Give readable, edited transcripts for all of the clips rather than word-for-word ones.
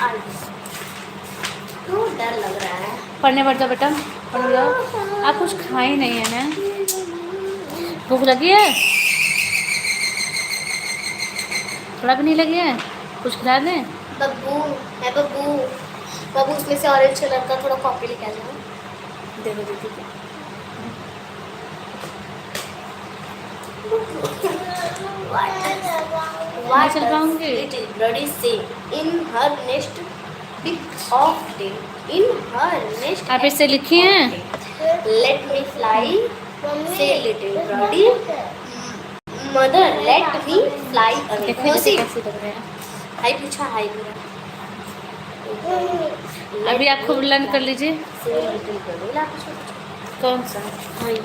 तो डर लग रहा है। पढ़ने बैठ जाओ बेटा, पढ़ जाओ। आप कुछ खाई नहीं है ना? भूख लगी है? थोड़ा भी नहीं लगी है? कुछ खिला दें? बब्बू है बब्बू, बब्बू उसमें से ऑरेंज कलर का थोड़ा कॉपी लेके आ जाओ। देखो दीदी को What चल does पाऊंगी। little birdie say in her nest peep of day? In her nest आप इससे peep लिखी of हैं? day. Let me fly, say little birdie. Mother, let me fly away. देखो दीदी खुशी कैसे लग रहे हैं। हाय पूछा, हाय पूरा। अभी आप खूब लर्न कर लीजिए। Say little birdie. ला पूछो। कौन सा? हाय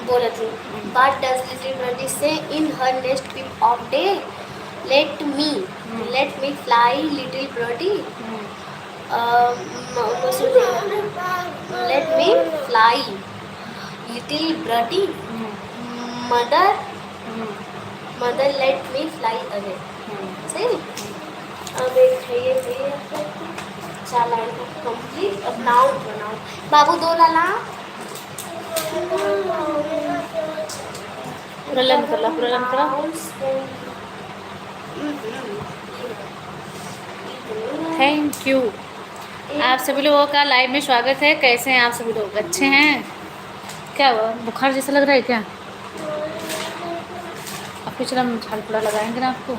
बोला थी। What does little birdie say in her nest peep of day? Let me fly, little birdie. Let me fly, little birdie. Mother, let me fly away. सही। अब एक है ये चला कंप्लीट। अब नाउन बनाओ बाबू, दो लाला। पूरा लर्न कर लो, पूरा लर्न करो। Thank you. आप सभी लोगों का लाइव में स्वागत है। कैसे हैं आप सभी लोग? अच्छे हैं? क्या हुआ, बुखार जैसा लग रहा है क्या? आपको चलो हम झाड़पूरा लगाएंगे ना आपको।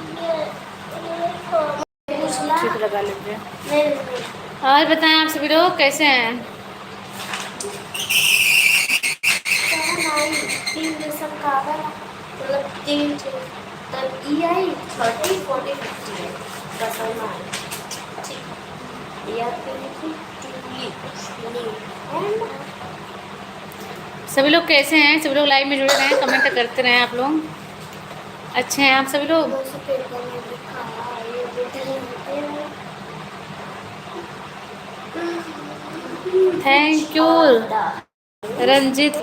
ठीक, लगा लीजिए। और बताएं आप सभी लोग कैसे हैं? मतलब तीन तब ई आई 30 40 50 है सभी लोग कैसे हैं? सभी लोग लाइव में जुड़े रहें, कमेंट करते रहें आप लोग। अच्छे हैं आप सभी लोग? Thank you Ranjit.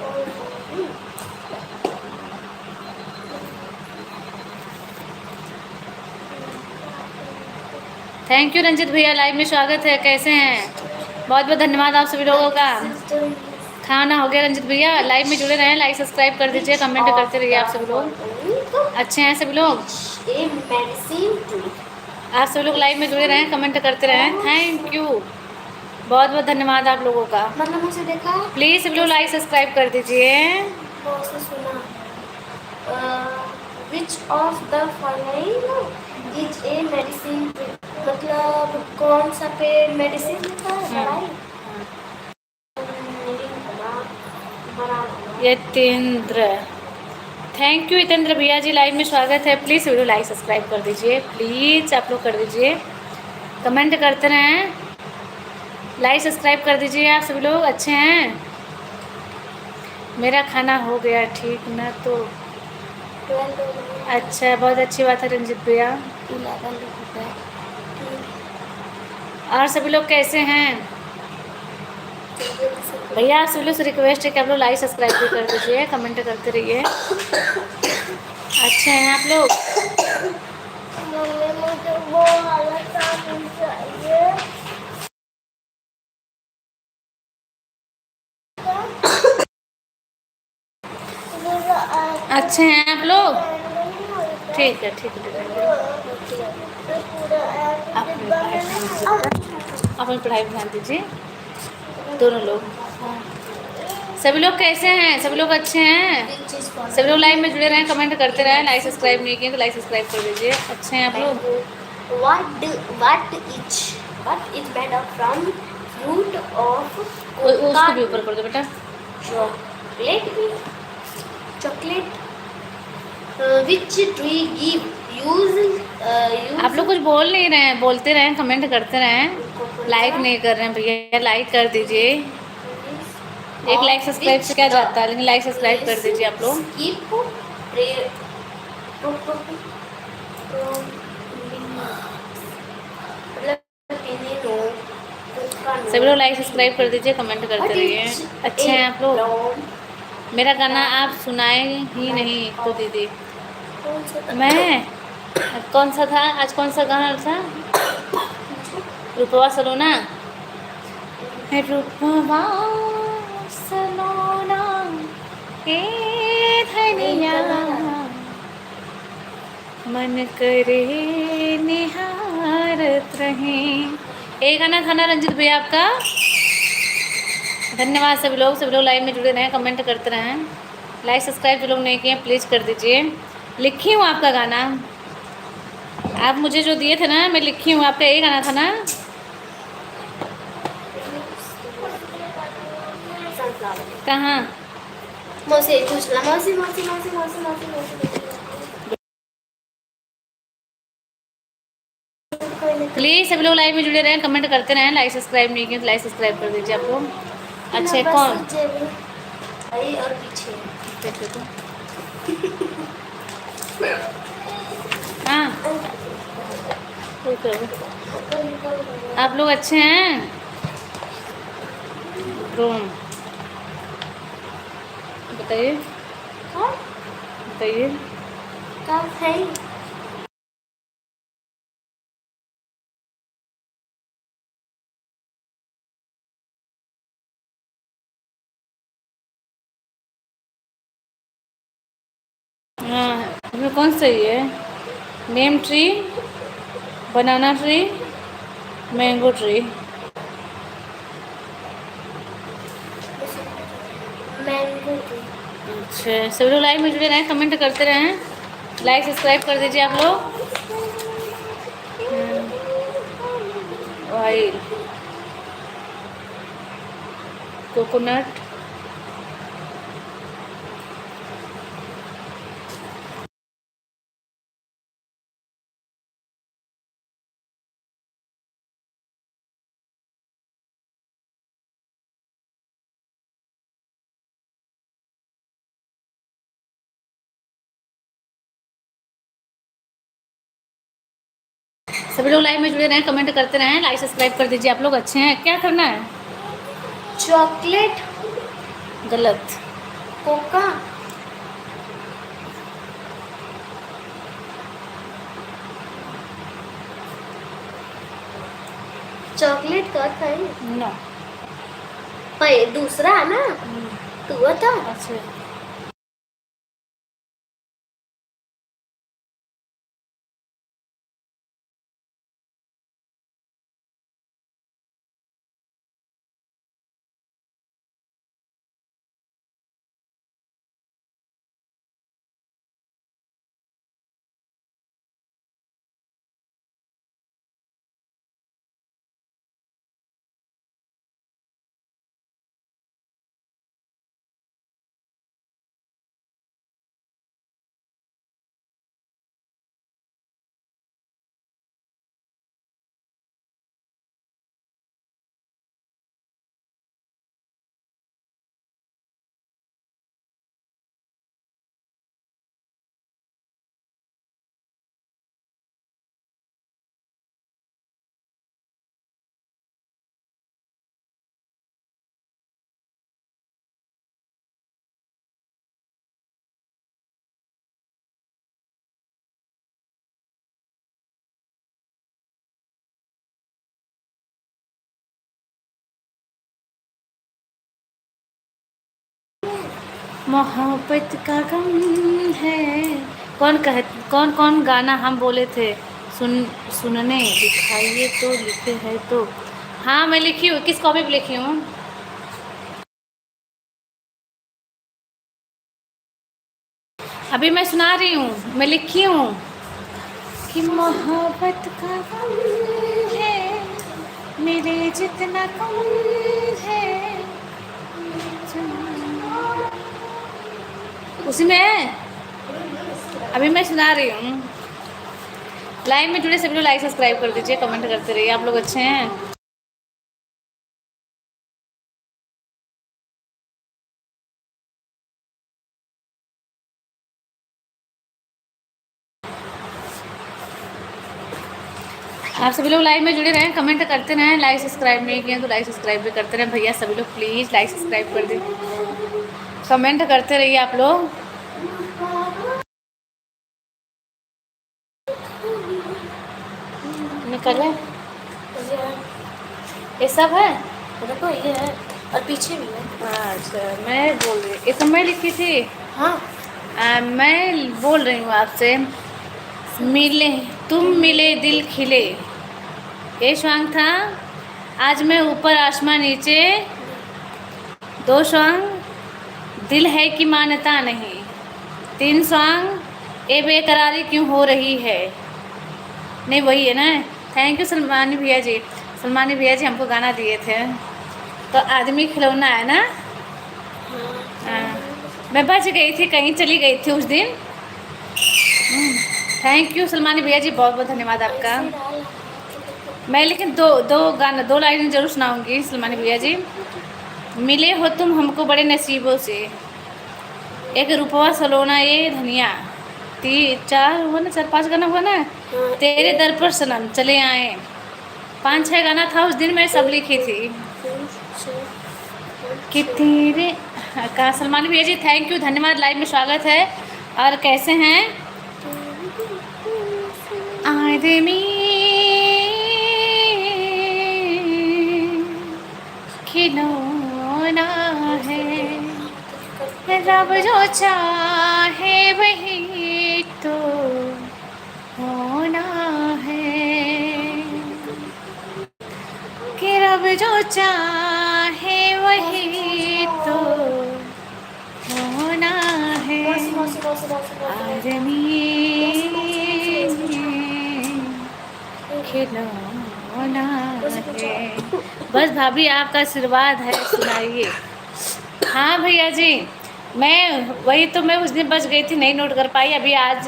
Thank you Ranjit भैया, लाइव में स्वागत है। कैसे हैं? बहुत बहुत धन्यवाद आप सभी लोगों का। खाना हो गया रंजित भैया? लाइव में जुड़े रहें, लाइक सब्सक्राइब कर दीजिए, कमेंट करते रहिए आप सभी लोग। अच्छे हैं सभी लोग? आप सभी लोग लाइव में जुड़े रहें, कमेंट करते रहें। थैंक यू, बहुत बहुत धन्यवाद आप लोगों का। मतलब मुझे देखा प्लीज़ सभी लोग लाइक सब्सक्राइब कर दीजिए। सुना which of the following is a medicine tree? मतलब कौन सा पेड़ मेडिसिन देता है? दवाई। यतेंद्र, थैंक यू यतेंद्र भैया जी, लाइव में स्वागत है। प्लीज़ वीडियो लाइक सब्सक्राइब कर दीजिए, प्लीज़ आप लोग कर दीजिए, कमेंट करते रहें, लाइक सब्सक्राइब कर दीजिए आप सभी लोग। अच्छे हैं? मेरा खाना हो गया ठीक ना? तो अच्छा, बहुत अच्छी बात है रंजित भैया। और सभी लोग कैसे हैं भैया? आप सभी लोग से रिक्वेस्ट है कि आप लोग लाइक सब्सक्राइब भी कर दीजिए, कमेंट करते रहिए। अच्छे हैं आप लोग? मुझे वो वाला साबुन चाहिए। अच्छे हैं आप लोग? ठीक है, ठीक है। अपनी पढ़ाई पर ध्यान दीजिए दोनों लोग। सभी लोग कैसे हैं? सभी लोग अच्छे हैं? सभी लोग लाइव में जुड़े रहें, कमेंट करते रहें, लाइक सब्सक्राइब नहीं किए तो लाइक सब्सक्राइब कर दीजिए। अच्छे हैं आप लोग? What is made up from fruit of उसको भी ऊपर कर दो बेटा। chocolate which tree give use आप लोग कुछ बोल नहीं रहे हैं, बोलते रहें, कमेंट करते रहें। लाइक नहीं कर रहे हैं भैया, लाइक कर दीजिए। एक लाइक सब्सक्राइब से क्या जाता है, लेकिन लाइक सब्सक्राइब कर दीजिए आप लोग। सभी लोग लाइक सब्सक्राइब कर दीजिए, कमेंट करते रहिए। अच्छे हैं आप लोग? मेरा गाना आप सुनाए ही नहीं तो दीदी। मैं कौन सा था आज? कौन सा गाना था? रूपवा सलोना, रूपवा सलोना ए धनिया, मन करे निहारत रहे। एक गाना था ना रंजित भैया आपका। धन्यवाद सभी लोग लाइव में जुड़े रहें, कमेंट करते रहें, लाइक सब्सक्राइब जो लोग नहीं किए प्लीज़ कर दीजिए। लिखी हूँ आपका गाना, आप मुझे जो दिए थे ना मैं लिखी हूँ, आपका एक गाना था ना। कहाँ? मौसी पूछना, मौसी मौसी मौसी मौसी मौसी मौसी। प्लीज़ सभी लोग लाइव में जुड़े रहें, कमेंट करते रहें, लाइक सब्सक्राइब नहीं किए तो लाइक सब्सक्राइब कर दीजिए आप लोग। अच्छा कौन? भाई और पीछे देखो तो हाँ आप लोग अच्छे हैं? रूम बताइए बताइए। कब है? हाँ इसमें कौन सही है? नेम ट्री, बनाना ट्री, मैंगो ट्री। मैंगो। अच्छा सभी लोग लाइव में जुड़े रहें, कमेंट करते रहें, लाइक सब्सक्राइब कर दीजिए आप लोग। ऑयल, कोकोनट, सभी लोग लाइव में जुड़े रहें, कमेंट करते रहें, लाइक सब्सक्राइब कर दीजिए आप लोग। अच्छे हैं? क्या करना है? चॉकलेट। गलत। कोका। चॉकलेट का था ये? नो। पर दूसरा है ना, तू बता। अच्छा मोहब्बत का गम है। कौन कौन गाना हम बोले थे? सुनने दिखाइए तो, लिखे है तो। हाँ मैं लिखी हूँ, किस कॉपी पे लिखी हूँ? अभी मैं सुना रही हूँ, मैं लिखी हूँ कि मोहब्बत का गम है मेरे जितना कम है, उसी में है। अभी मैं सुना रही हूँ। लाइव में जुड़े सभी लोग लाइक सब्सक्राइब कर दीजिए, कमेंट करते रहिए। आप लोग अच्छे हैं? आप सभी लोग लाइव में जुड़े रहें, कमेंट करते रहें, लाइक सब्सक्राइब नहीं किए तो लाइक सब्सक्राइब भी करते रहें। भैया सभी लोग प्लीज़ लाइक सब्सक्राइब कर दीजिए, कमेंट करते रहिए आप लोग। निकल है सब है? देखो ये है और पीछे भी है। अच्छा, मैं बोल रही, ये तो मैं लिखी थी। हाँ मैं बोल रही हूँ आपसे, मिले तुम मिले दिल खिले, ये सॉन्ग था। आज मैं ऊपर आसमां नीचे, 2 सॉन्ग दिल है कि मानता नहीं, 3 सॉन्ग ए बेकरारी क्यों हो रही है। नहीं वही है ना। थैंक यू सलमानी भैया जी। सलमानी भैया जी हमको गाना दिए थे। तो आदमी खिलौना है ना। हाँ, मैं बच गई थी, कहीं चली गई थी उस दिन। थैंक यू सलमानी भैया जी, बहुत बहुत धन्यवाद आपका। मैं लेकिन दो लाइनें जरूर सुनाऊंगी सलमानी भैया जी। मिले हो तुम हमको बड़े नसीबों से, एक रुपवा सलोना ये धनिया, 4 हुआ ना, 4-5 गाना हुआ ना। तेरे दर पर सनम चले आए, 5-6 गाना था उस दिन, मैं सब लिखी थी। कि तेरे का सलमान भैया जी थैंक यू, धन्यवाद, लाइव में स्वागत है। और कैसे हैं? आदमी खिलौना है, रब जो चाहे वही तो होना है, कि रब जो चाहे वही तो होना है। आदमी खिलौना है। बस भाभी आपका आशीर्वाद है, सुनाइए। हाँ भैया जी, मैं वही तो, मैं उस दिन बच गई थी, नहीं नोट कर पाई। अभी आज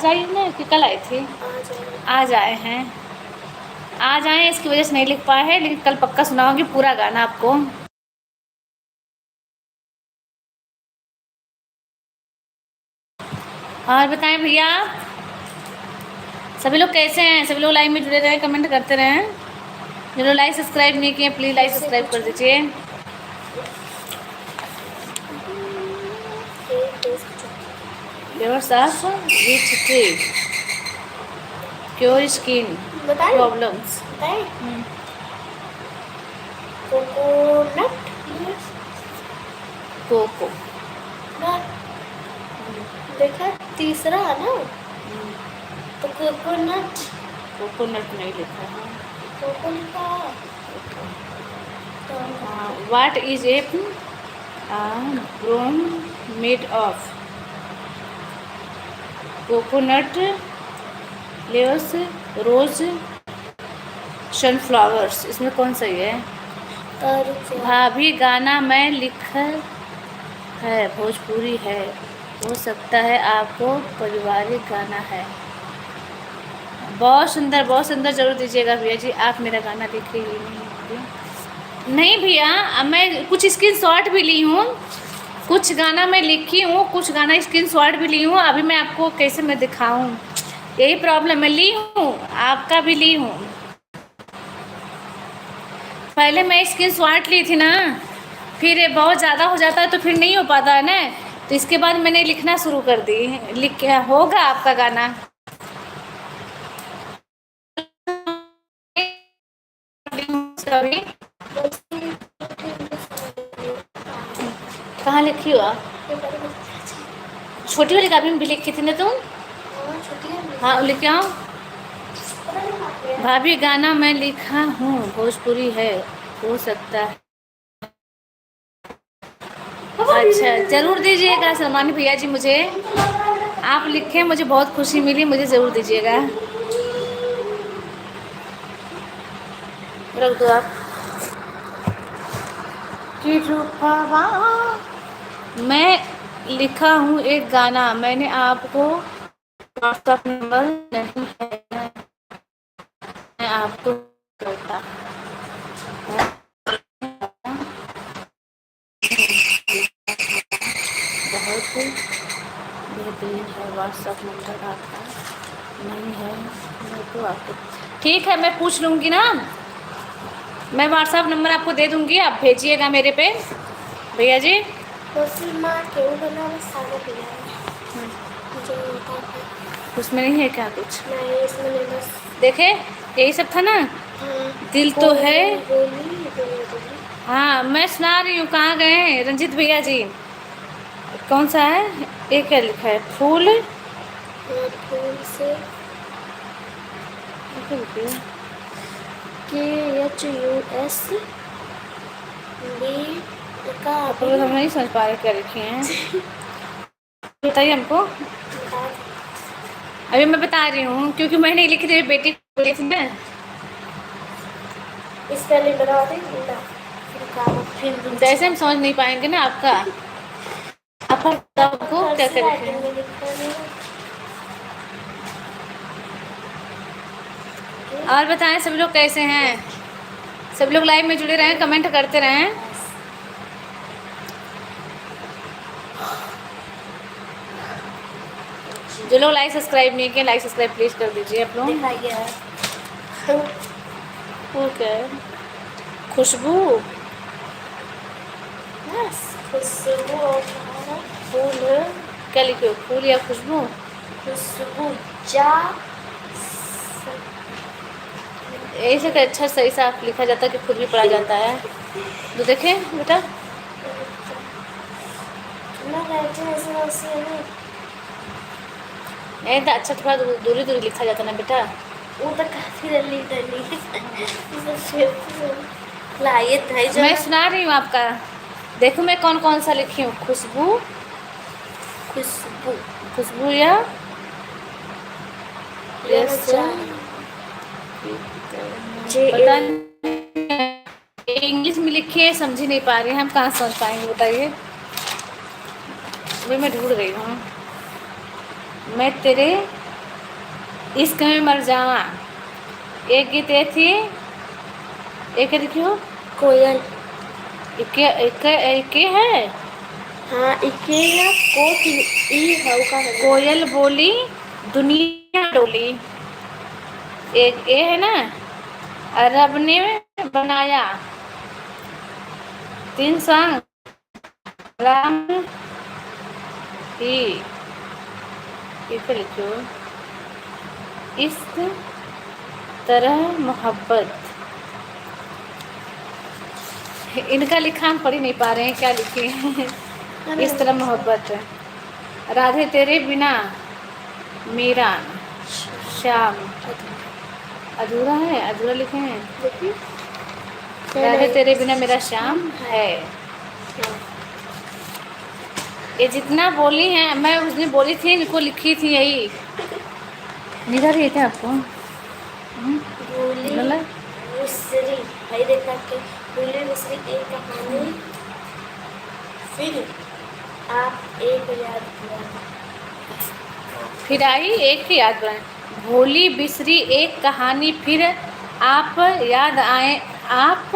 आई ना कि कल आई थी? आज आए हैं, आज आए, इसकी वजह से नहीं लिख पाए हैं, लेकिन कल पक्का सुनाऊंगी पूरा गाना आपको। और बताएं भैया, सभी लोग कैसे हैं? सभी लोग लाइव में जुड़े रहें, कमेंट करते रहें। जो लोग लाइक सब्सक्राइब नहीं किए प्लीज़ लाइक सब्सक्राइब कर दीजिए। Yours of which tree cure skin problems? Coconut, coco. देखा तीसरा है ना, तो कोकोनट, कोकोनट नहीं लिखा है। कोको लिखा है। What is a broom made of? Coconut, layers, rose, sunflowers. इसमें कौन सही है? भाभी गाना मैं लिखा है, भोजपुरी है, हो सकता है आपको पारिवारिक गाना है। बहुत सुंदर जरूर दीजिएगा भैया जी। आप मेरा गाना लिखे ही नहीं भैया, मैं कुछ स्क्रीनशॉट भी ली हूँ, कुछ गाना मैं लिखी हूँ, कुछ गाना स्क्रीनशॉट भी ली हूँ। अभी मैं आपको कैसे मैं दिखाऊँ, यही प्रॉब्लम है। ली हूँ, आपका भी ली हूँ। पहले मैं स्क्रीनशॉट ली थी ना, फिर बहुत ज़्यादा हो जाता है तो फिर नहीं हो पाता है ना, तो इसके बाद मैंने लिखना शुरू कर दी। लिख होगा आपका गाना। कहाँ लिखी हो आप? छोटी वाली कापी में भी लिखी थी ना तुम? हाँ लिख आओ। भाभी गाना मैं लिखा हूँ, भोजपुरी है, हो सकता है। अच्छा ज़रूर दीजिएगा सलमान भैया जी, मुझे आप लिखे, मुझे बहुत खुशी मिली, मुझे ज़रूर दीजिएगा। रख दो आप। कि रूपवा मैं लिखा हूँ एक गाना, मैंने आपको व्हाट्सएप नंबर नहीं है, मैं आपको करता बहुत बेहतरीन है। व्हाट्सएप नंबर आपका नहीं है, मैं तो आपको ठीक है, मैं पूछ लूँगी ना, मैं व्हाट्सएप नंबर आपको दे दूँगी, आप भेजिएगा मेरे पे भैया जी। उसमें नहीं है क्या कुछ? नहीं, इसमें नहीं, बस देखे यही सब था ना। दिल तो है, हाँ मैं सुना रही हूँ, कहाँ गए हैं रंजीत भैया जी? कौन सा है? ये क्या लिखा है? फूल फूल से KHUS B का आप लोग हम नहीं समझ पा रहे क्या लिखे हैं। बताइए हमको। अभी मैं बता रही हूँ क्योंकि मैं नहीं लिख रही, बेटी को लिख ना। स्पेलिंग बता दे फिर जैसे हम समझ नहीं पाएंगे ना आपका, आप हमको क्या करेंगे। और बताएं सब लोग कैसे हैं? सब लोग लाइव में जुड़े रहें, कमेंट करते रहें। जो लोग लाइक सब्सक्राइब नहीं किए, लाइक सब्सक्राइब प्लीज कर दीजिए आप लोग। वो क्या है? खुशबू। खुशबू फूल क्या लिखे हो? फूल या खुशबू? खुशबू जा ऐसे का अच्छा सही साफ लिखा जाता है कि खुद भी पढ़ा जाता है। तो देखें बेटा, नहीं तो अच्छा थोड़ा दूरी दूरी लिखा जाता ना बेटा। वो तो काफी जल्दी लायत है जो मैं सुना रही हूँ आपका, देखो मैं कौन कौन सा लिखी हूँ। खुशबू, खुशबू खुशबू या पता नहीं इंग्लिश में लिखे हैं, समझ ही नहीं पा रहे हैं, हम कहाँ समझ पाएंगे बताइए। अभी मैं ढूंढ रही हूँ। मैं तेरे इश्क में मर जावा, एक गीत ये थी, एक लिखी हो कोयल। एक है। हाँ इके या ई है का है। कोयल बोली दुनिया डोली, एक ए है ना। रब ने बनाया 3 संग राम ही, लिखो इस तरह मोहब्बत। इनका लिखा हम पढ़ ही नहीं पा रहे हैं, क्या लिखे हैं। इस तरह मोहब्बत, राधे तेरे बिना मेरा श्याम, अधूरा है, अधूरा लिखे हैं। राधे तेरे बिना मेरा श्याम है। ये जितना बोली हैं, मैं उस दिन बोली थी, इनको लिखी थी यही निधा रही थे आपको। गलत मिस्री भाई देखा के बोली मिस्री एक कहानी, फिर आप एक याद किया, फिर आई एक ही याद बनाए, भोली बिसरी एक कहानी, फिर आप याद आए, आप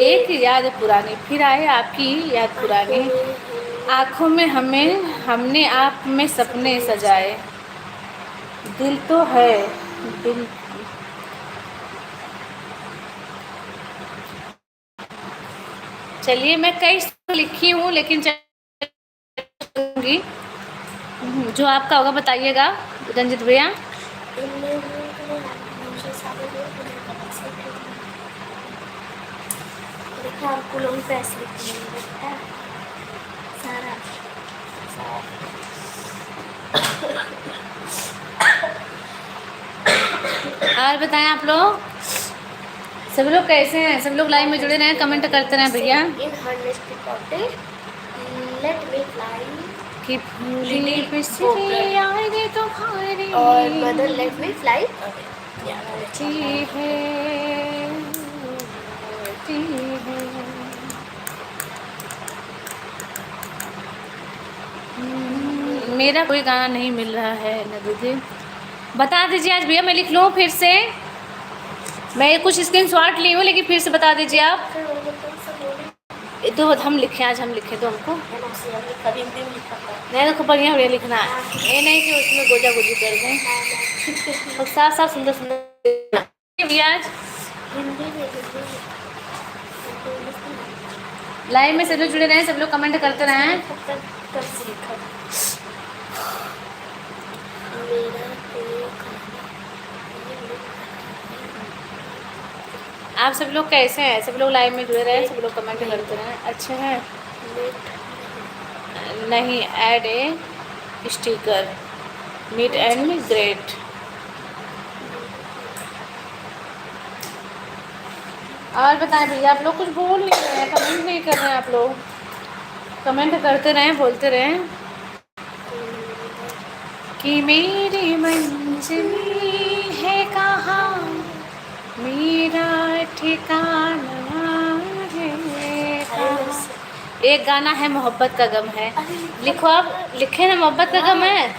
एक याद पुरानी, फिर आए आपकी याद पुरानी, आँखों में हमने आप में सपने सजाए, दिल तो है दिल। चलिए मैं कई लिखी हूँ लेकिन जो आपका होगा बताइएगा रंजित भैया। देखा आपको लोग पैसे सारा और बताएं आप लोग सब लोग कैसे हैं? सब लोग लाइव में जुड़े रहे, कमेंट करते रहे भैया। लेट मी फ्लाई कि भूली बिसरी आएगी तुम्हारी, और मदर लेट मी फ्लाई मेरा कोई गाना नहीं मिल रहा है न दीदी, बता दीजिए आज भैया, मैं लिख लूँ फिर से। मैं कुछ स्क्रीनशॉट ली हूँ लेकिन फिर से बता दीजिए आप। तो हम लिखे, आज हम लिखे तो हमको नहीं, देखो बढ़िया बढ़िया लिखना है, ये नहीं कि उसमें गोजा गोजी कर दें, और साथ साथ सुंदर सुंदर भैया। आज लाइव में सब लोग जुड़े रहे, सब लोग कमेंट करते रहे। आप सब लोग कैसे हैं? सब लोग लाइव में जुड़े रहे, सब लोग कमेंट करते रहें। अच्छे हैं? नहीं, add a sticker meet and great. और बताएं भैया, आप लोग कुछ बोल नहीं रहे हैं, कमेंट नहीं कर रहे हैं। आप लोग कमेंट करते रहें, बोलते रहें कि मेरी मंजिल है कहाँ, मेरा ठिकाना है कहाँ। एक गाना है मोहब्बत का गम है, लिखो आप, लिखे ना मोहब्बत का गम है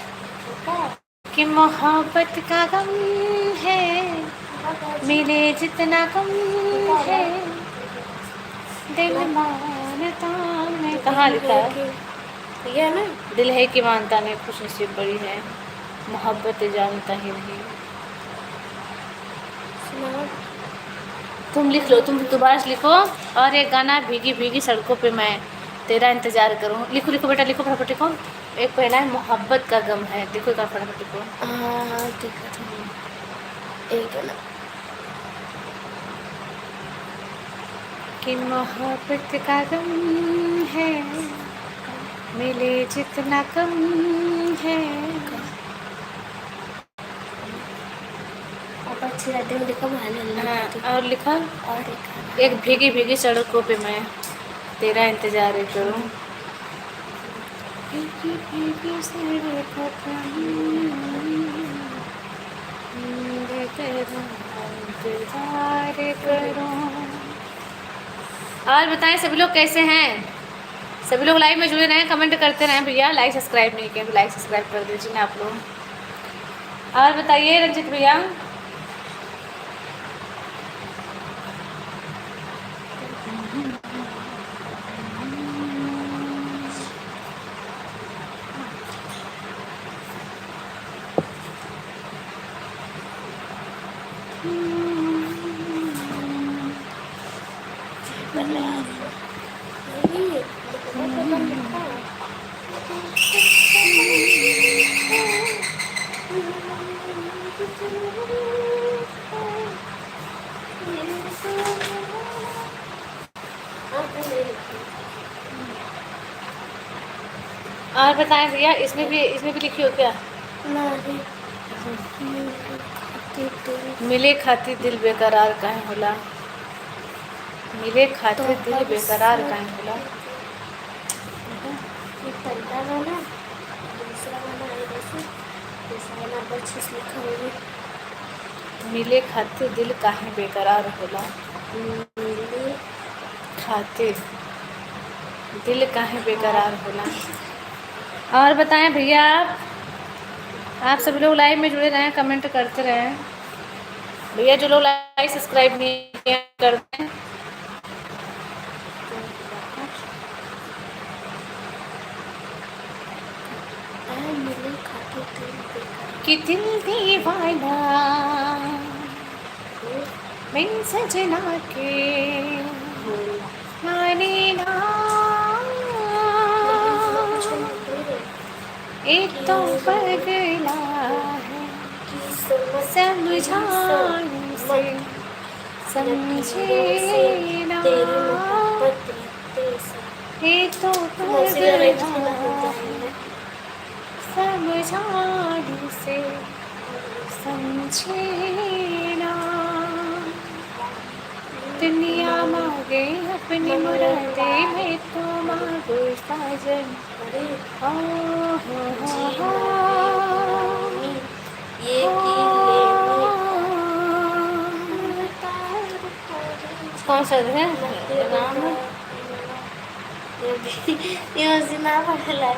कि मोहब्बत का गम है, मिले जितना कम है, दिल मानता है। कहाँ लिखा है? ये है ना, दिल है कि मानता नहीं, खुश नसीब बड़ी है, मोहब्बत जानता ही नहीं। सुनाओ। तुम लिख लो, तुम दोबारा से लिखो। और एक गाना, भीगी भीगी सड़कों पे मैं तेरा इंतजार करूँ। लिखो लिखो बेटा, लिखो फटाफट लिखो। एक पहला है मोहब्बत का गम है, देखो एक फटाफट लिखो। हाँ ठीक है, एक है ना, कि मोहब्बत का गम है, मिले जितना कम है। अब अच्छी रहती है, लिखो भाई। हाँ, और लिखा और एक भीगी भीगी सड़कों पे मैं तेरा इंतजार करूं। भीगी भीगी सड़कों पे मैं तेरा इंतजार करूं। और बताएं सभी लोग कैसे हैं? सभी लोग लाइव में जुड़े रहें, कमेंट करते रहें भैया। लाइक सब्सक्राइब नहीं किए तो लाइक सब्सक्राइब कर दीजिए ना आप लोग। और बताइए रंजित भैया। और बताएं भैया, इसमें भी लिखी हो क्या? मिले खातिर दिल बेकरार काहे होला, मिले खातिर दिल बेकरार काहे होला। पहला गाना, दूसरा गाना है वैसे, तीसरा गाना बच्चे से लिखा हुआ मिले खातिर दिल काहे बेकरार होला, मिले खातिर दिल काहे बेकरार होला। और बताएं भैया, आप सभी लोग लाइव में जुड़े रहें, कमेंट करते रहें भैया। जो लोग लाइक सब्सक्राइब नहीं करते हैं, मिले खाते दिल बेकरार। कि दिल दीवाना मैं सजना के नानी ना, एक तो पगला है समझाने से, समझे ना, एक तो पगला है समझाने से, समझे ना। दुनिया मांगे अपनी मुरादे में तो मांगो साजन। हो ये कौन सा है?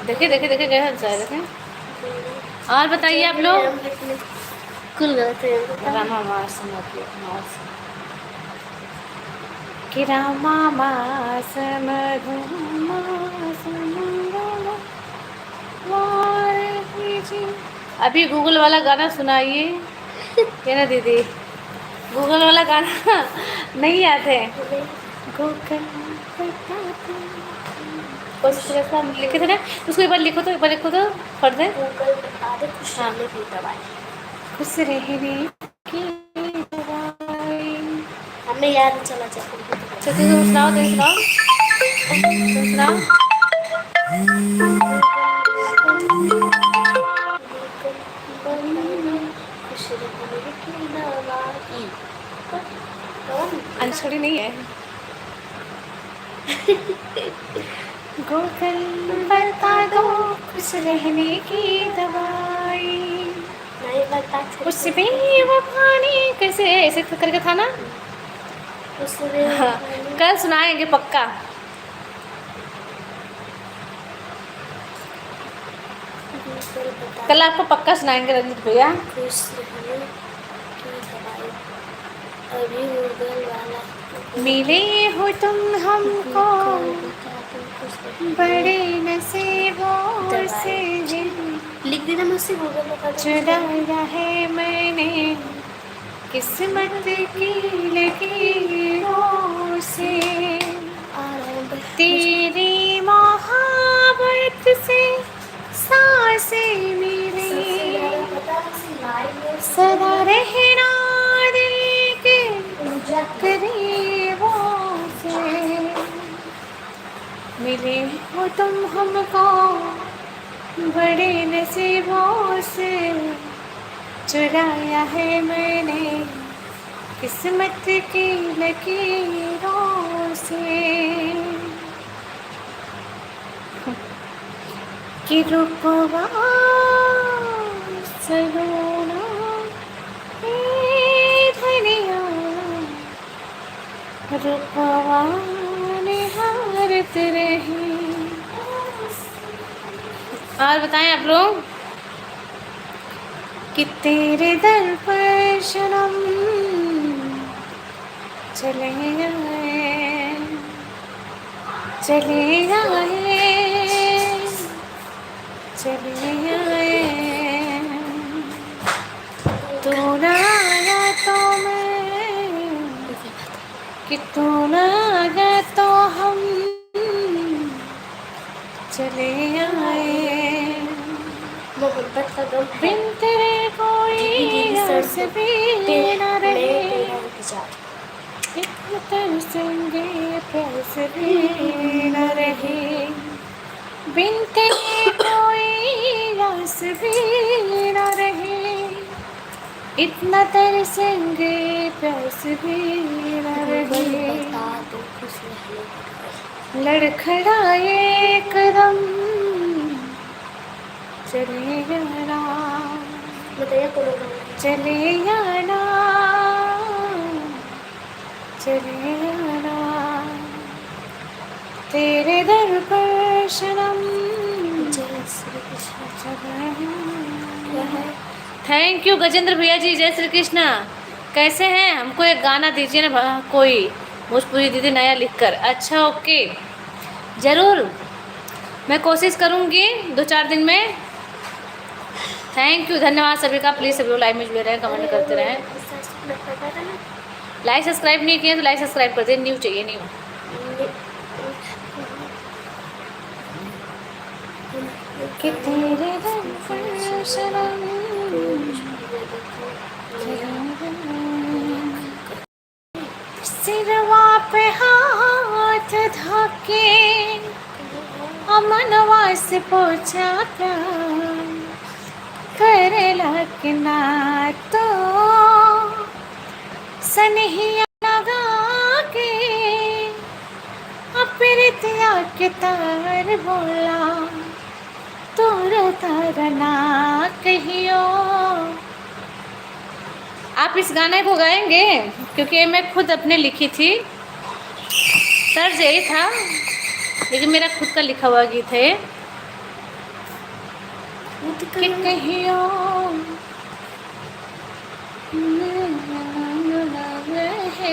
देखिए देखिए देखिए कैसा है, देखें। और बताइए आप लोग। कुल गलत है। रामा मास मधु मास कि रामा मास मधु मास मंगल वार जी। अभी गूगल वाला गाना सुनाइए, क्या ना दीदी, गूगल वाला गाना नहीं याद है। गूगल लिखे थे ना, उसको एक बार लिखो तो, एक बार लिखो तो पढ़ दे। गूगल बता दे खुश हाँ। रहने की दवाई। खुश रहने की दवाई। हम मैं याद चला जाता अच्छा तुम सुनाओ, तुम सुनाओ। खुश रहने की दवाई। कौन? अंशुड़ी नहीं है। गोकल बता दो खुश रहने की दवाई, नहीं बता उस बेवफानी कैसे ऐसे करके था ना। उसने हाँ, कल सुनाएंगे पक्का। कल आपको पक्का सुनाएंगे रंजित भैया। खुश रहने की दवाई। अभी गूगल वाला मिले हो तुम हमको बड़े नसीबों से, लिख देना मुझसे गूगल बता दो। चुराया है मैंने किस्मत की लकीरों से, तेरी मोहब्बत से सांसें मेरी सदा रहना दिल के करीबों से। मिले हो तुम हमको बड़े नसीबों से, चुराया है मैंने किस्मत की लकीरों से। कि रुपवा सलोना धनिया, रुपवा निहारत रही। और बताएं आप लोग कि तेरे दर पर शनम चले आए, चले आए, चले आए। तू ना आया तो मैं, कि तू ना आया तो हम चले आए। मोहब्बत का गम है। बिन तेरे कोई आस भी न रहे, इतना तरसेंगे प्यास भी न रहे। बिन तेरे कोई आस भी न रहे, इतना तरसेंगे प्यास भी न रहे। लड़खड़ाए कदम चले जाना, बताइए कौन चले जाना, चले जाना। तेरे दर पर शनम। थैंक यू गजेंद्र भैया जी, जय श्री कृष्णा। कैसे हैं? हमको एक गाना दीजिए ना कोई, भोजपुरी दीदी नया लिखकर। अच्छा ओके, ज़रूर मैं कोशिश करूँगी 2-4 दिन में। थैंक यू, धन्यवाद सभी का। प्लीज़ सभी लोग लाइव में जुड़े रहें, कमेंट करते रहें। लाइक सब्सक्राइब नहीं किए तो लाइक सब्सक्राइब कर दें, न्यू चाहिए न्यू। कि तेरे दर पर शनम सिरवा पे हाथ धके अमनवा से पूछा करेला कि ना तो सनहिया लगा के अपिरतिया के तार बोला, तोर तारना कहियो। आप इस गाने को गाएंगे क्योंकि मैं खुद अपने लिखी थी, तर्ज यही था, लेकिन मेरा खुद का लिखा हुआ गीत है। कि कहियो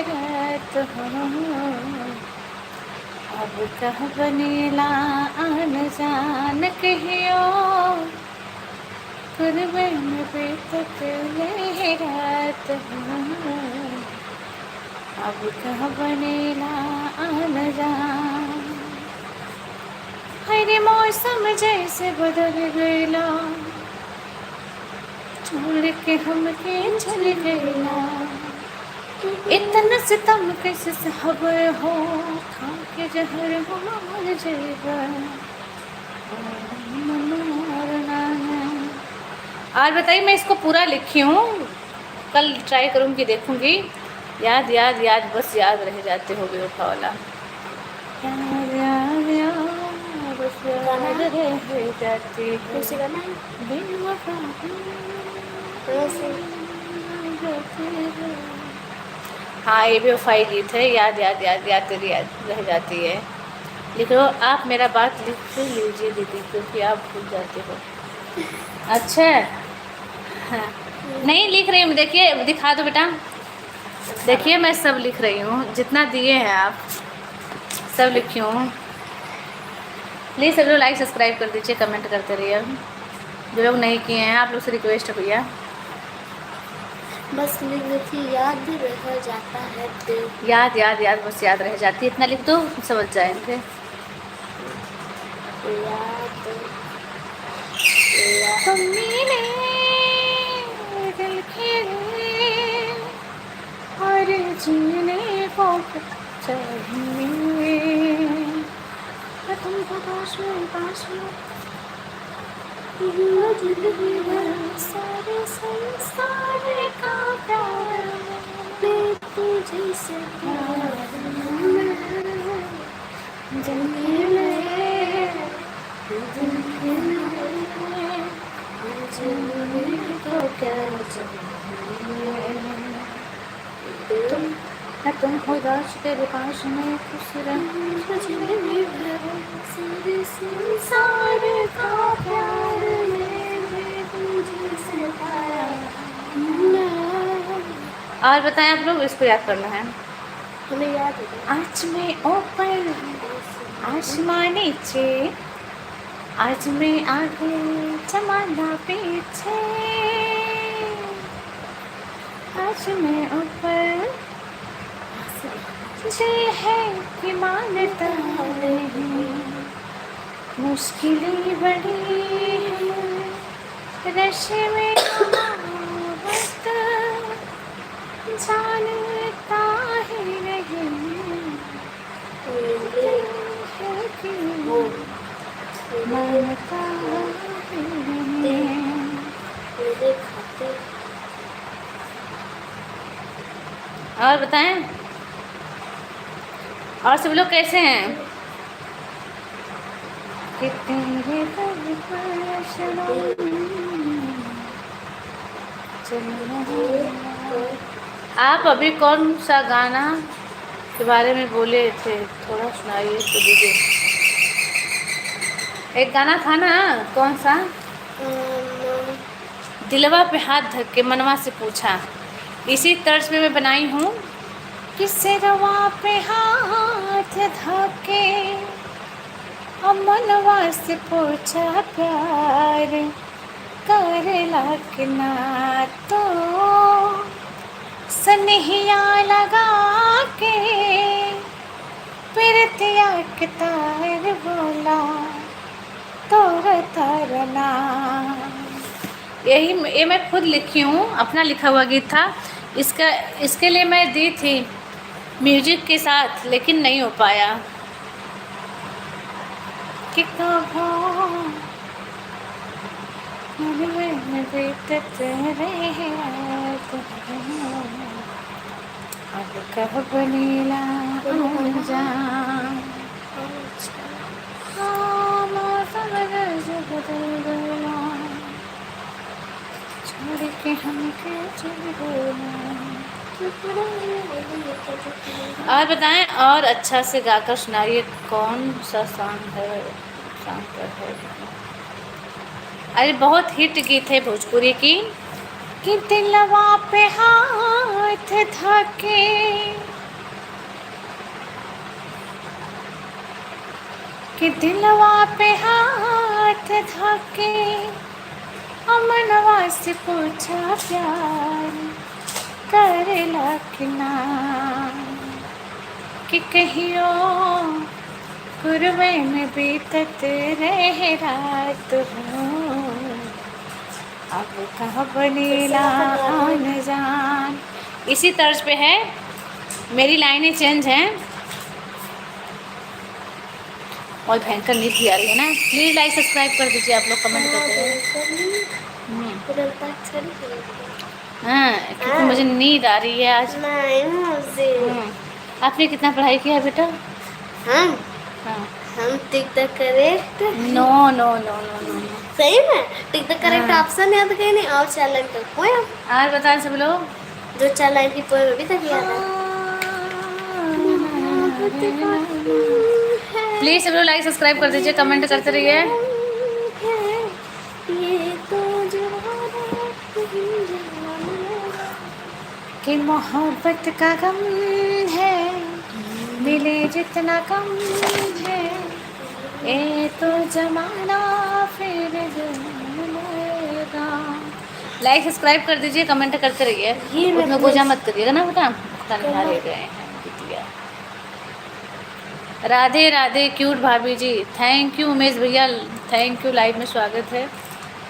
रात अब कह बनेला आन जान कहियो, करबे में बेतक रात अब कह बनेला आन जान। हरे मौसम जैसे बदल गईला, छोड़ के हमके चल गईला। इतना सितम कैसे सहब हो, खा के जहर हो मर जेबा। और बताइए, मैं इसको पूरा लिखी हूँ, कल ट्राई करूँगी, देखूँगी। याद याद याद, बस याद रह जाते हो बेवफा वाला। याद याद याद, बस याद रह जाती है कौन सी गाना है? बेवफा कौन सी? हाँ, ये भी वफाई गीत है। याद याद याद याद तेरी याद रह जाती है। लिख लो आप, मेरा बात लिख लीजिए दीदी, क्योंकि आप भूल जाते हो। अच्छा, हाँ, नहीं लिख रही हूँ, देखिए दिखा दो बेटा, देखिए मैं सब लिख रही हूँ, जितना दिए हैं आप सब लिखी हूँ। प्लीज़ सब लोग लाइक सब्सक्राइब कर दीजिए, कमेंट करते रहिए। जो लोग नहीं किए हैं, आप लोग से रिक्वेस्ट है भैया। बस लिख देती, याद रह जाता है दिल। याद याद याद, बस याद रह जाती है, इतना लिख दो, समझ जाएंगे। याद तुमने दिल खेले और जीने को चाहिए, तुमको पास में सारे संसार का प्यार मैं तुझे से प्यार तो क्या तुम उदास तेरे पास में खुश सारे संसार का प्यार मैं तुझे से प्यार। और बताएं आप लोग, इसको याद करना है। हमें याद है। आज मैं ऊपर आसमान नीचे, आज मैं आगे जमाना पीछे, आज मैं ऊपर दिल है कि मानता नहीं, मुश्किलें बड़ी है रशे में मोहब्बत, जानता ही नहीं है कि मानता ही नहीं। मेरे खाते और बताएं, और सब लोग कैसे हैं? कि तेरे दर पर आप अभी कौन सा गाना के बारे में बोले थे, थोड़ा सुनाइए तो दीजिए। एक गाना था ना, कौन सा? दिलवा पे हाथ धक के मनवा से पूछा, इसी तर्ज पे मैं बनाई हूँ। किसे रवा पे हाथ धके मनवा से पूछा, प्यार करेला कि ना, तो सनहिया लगा के पिरतिया के तार बोला तोर तरना। ये मैं खुद लिखी हूँ, अपना लिखा हुआ गीत था। इसके लिए मैं दी थी म्यूजिक के साथ, लेकिन नहीं हो पाया। कि अब कब नीला जान, मौसम बदल गया, छोड़ के हम चल गए। और बताएं, और अच्छा से गाकर सुनाइए, कौन सा सॉन्ग है, सॉन्ग पर है। अरे बहुत हिट गीत है भोजपुरी की। कि दिलवा पे हाथ धके कि दिलवा पे हाथ धके मनवा से पूछा, प्यार करेला कि ना, कि कहियो कुरवे में बीतत रहे रात हो, अब कहाँ बनेला आन जान। इसी तर्ज पे है, मेरी लाइनें चेंज हैं और भयंकर नींद भी आ रही है ना। प्लीज़ लाइक सब्सक्राइब कर दीजिए आप लोग, कमेंट करते हैं। हाँ, क्योंकि मुझे नींद आ रही है आज। आपने कितना पढ़ाई किया बेटा? हम हाँ। हम tick the correct. No no no no no no. सही में टिक द करेक्ट हाँ। ऑप्शन याद कहीं नहीं, और 4 लाइन का पोएम, और बताएं सब लोग। जो 4 लाइन की पोएम अभी तक याद है। प्लीज़ सब लोग लाइक सब्सक्राइब कर दीजिए, कमेंट करते रहिए। ये तो कि मोहब्बत का गम है, मिले जितना कम है, ये तो जमाना फिर जमाना। लाइक सब्सक्राइब कर दीजिए, कमेंट करते रहिए। ये मैं उसमें गोजा मत करिएगा ना बेटा, हारे गए हैं बिटिया। राधे राधे क्यूट भाभी जी, थैंक यू उमेश भैया, थैंक यू, लाइव में स्वागत है।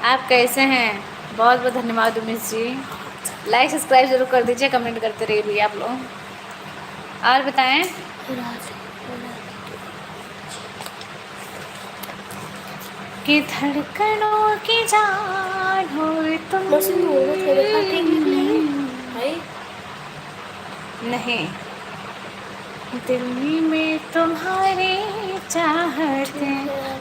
आप कैसे हैं? बहुत बहुत धन्यवाद उमेश जी। लाइक सब्सक्राइब जरूर कर दीजिए, कमेंट करते रहिए भैया आप लोग। और बताएं। कि धड़कनों की जान हो तुम। नहीं, दिल में तुम्हारी चाहत है।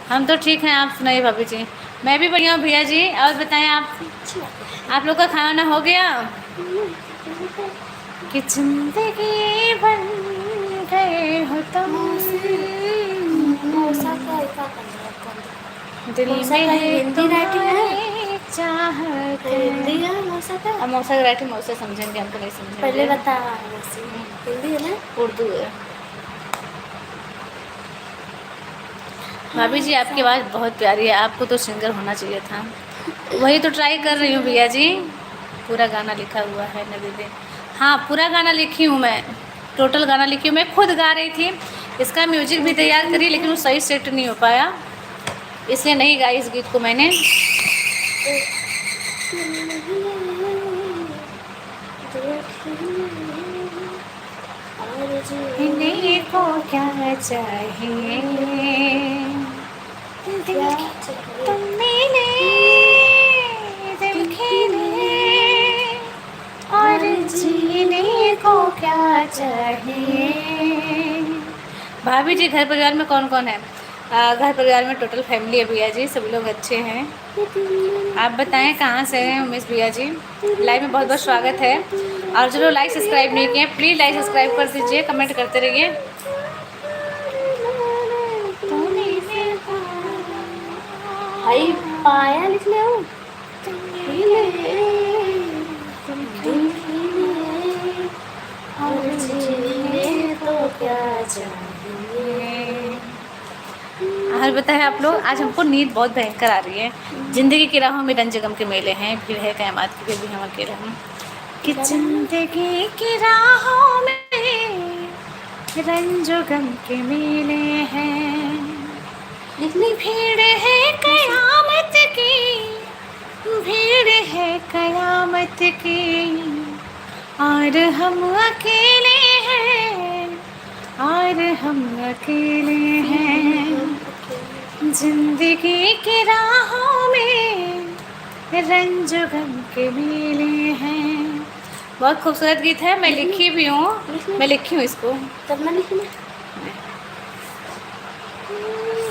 हम तो ठीक हैं, आप सुनाइए भाभी जी। मैं भी बढ़िया हूँ भैया जी। और बताएं आप लोग का खाना हो गया? कि जिंदगी बन गए हो तुम, दिल में हिंदी राइटिंग है, चाहत हिंदी है। है मौसा का। अब मौसा की राइटिंग मौसा समझेंगे, हमको नहीं समझेंगे। पहले बता, हिंदी है ना? उर्दू है। भाभी जी आपकी आवाज़ बहुत प्यारी है, आपको तो सिंगर होना चाहिए था। वही तो ट्राई कर रही हूँ भैया जी। पूरा गाना लिखा हुआ है न दीदी? हाँ, पूरा गाना लिखी हूँ मैं, टोटल गाना लिखी हूँ मैं, खुद गा रही थी। इसका म्यूजिक भी तैयार करी, लेकिन वो सही सेट नहीं हो पाया, इसलिए नहीं गाई इस गीत को मैंने। जीने को क्या चाहिए, तुम मिले दिल खिले, और जीने को क्या चाहिए। भाभी जी घर परिवार में कौन कौन है? घर परिवार में टोटल फैमिली है भैया जी, सभी लोग अच्छे हैं। आप बताएं कहाँ से हैं उमेश भैया जी? लाइव में बहुत बहुत स्वागत है। और जो लोग लाइक सब्सक्राइब नहीं किए, प्लीज़ लाइक सब्सक्राइब कर दीजिए, कमेंट करते रहिए। भाई पाया लिख ले हूँ। और जीने को क्या चाहिए। और बताएं आप लोग, आज हमको नींद बहुत भयंकर आ रही है। जिंदगी की राहों में रंज गम के मेले हैं, भीड़ है क़यामत की, फिर भी हम अकेले हैं। कि जिंदगी की राहों में रंज गम के मेले हैं, इतनी भीड़ है क़यामत की, भीड़ है क़यामत की, और हम अकेले हैं, और हम अकेले हैं। जिंदगी की राहों में रंज गम के मेले हैं। बहुत खूबसूरत गीत है, मैं लिखी भी हूँ, मैं लिखी हूँ इसको। तब ना लिखना,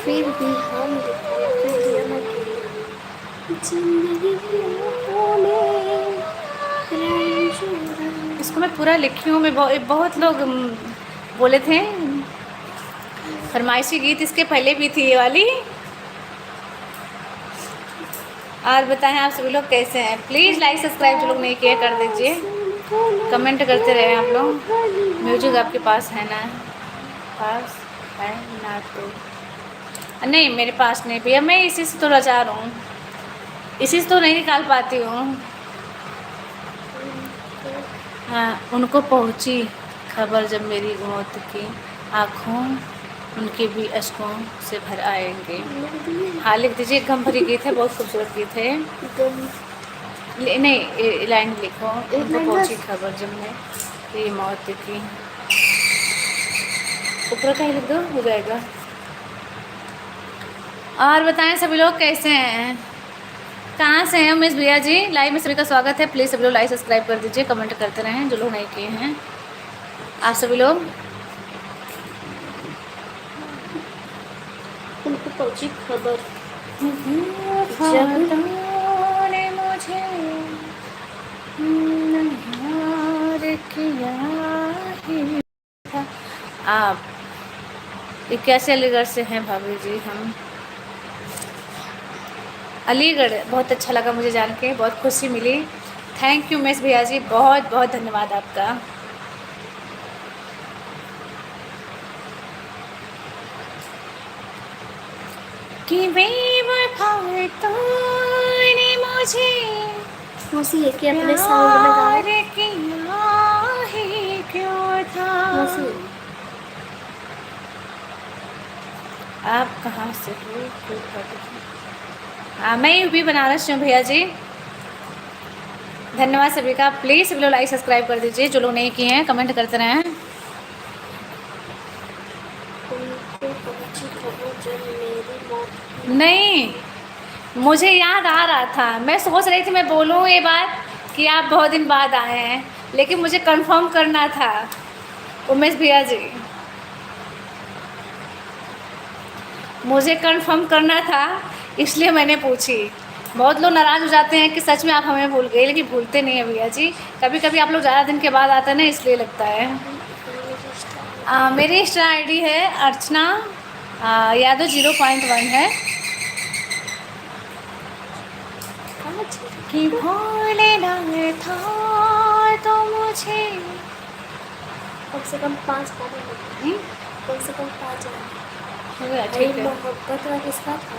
फिर भी हम इसको मैं पूरा लिखी हूँ। मैं बहुत लोग बोले थे, फरमाइशी गीत इसके पहले भी थी ये वाली। और बताएं आप सभी लोग कैसे हैं? प्लीज़ लाइक सब्सक्राइब जो लोग नहीं किए कर दीजिए, कमेंट करते रहे आप लोग। म्यूजिक आपके पास है ना? पास है ना? तो नहीं, मेरे पास नहीं भैया, मैं इसी से तो लाचार हूँ, इसी से तो नहीं निकाल पाती हूँ। हाँ, उनको पहुँची खबर जब मेरी मौत की, आँखों उनके भी अश्कों से भर आएंगे। हाँ लिख दीजिए, गम भरी गीत है, बहुत खूबसूरत गीत है। नहीं लाइन लिखो, एक उनको लाइन पहुंची बस। खबर जमने की मौत की। ऊपर का ही लिख दो, हो जाएगा। और बताएं सभी लोग कैसे हैं, कहाँ से हैं मिस भैया जी? लाइव में सभी का स्वागत है। प्लीज़ सभी लोग लाइक सब्सक्राइब कर दीजिए, कमेंट करते रहें जो लोग नहीं किए हैं आप सभी लोग। उनको पहुंची खबर जब ने मुझे यार किया ही था। आप ये कैसे अलीगढ़ से हैं भाभी जी? हम अलीगढ़, बहुत अच्छा लगा मुझे जान के, बहुत खुशी मिली। थैंक यू मिस भैया जी, बहुत बहुत धन्यवाद आपका। कि बेवफा तूने मुझे मौसी है कि अपने साउंड में गाओ। प्यार किया ही क्यों था। मौसी आप कहाँ से हो? मैं यूपी बनारस से हूँ भैया जी। धन्यवाद सभी का। प्लीज़ सभी लोग लाइक सब्सक्राइब कर दीजिए, जो लोग नहीं किए हैं कमेंट करते रहें। उनको पहुंची खबर जब मेरी मौत की। नहीं, मुझे याद आ रहा था, मैं सोच रही थी मैं बोलूँ ये बात कि आप बहुत दिन बाद आए हैं, लेकिन मुझे कंफर्म करना था उमेश भैया जी, मुझे कंफर्म करना था, इसलिए मैंने पूछी। बहुत लोग नाराज़ हो जाते हैं कि सच में आप हमें भूल गए, लेकिन भूलते नहीं हैं भैया जी। कभी कभी आप लोग ज़्यादा दिन के बाद आते हैं ना, इसलिए लगता है। मेरी इंस्टा आईडी है अर्चना यादव 0.1 है। कि भूलना था तो मुझे कम से कम 5 गाने लगे। कम से कम 5 गाने। हो गया, भाई ठीक है। मोहब्बत का किसका था?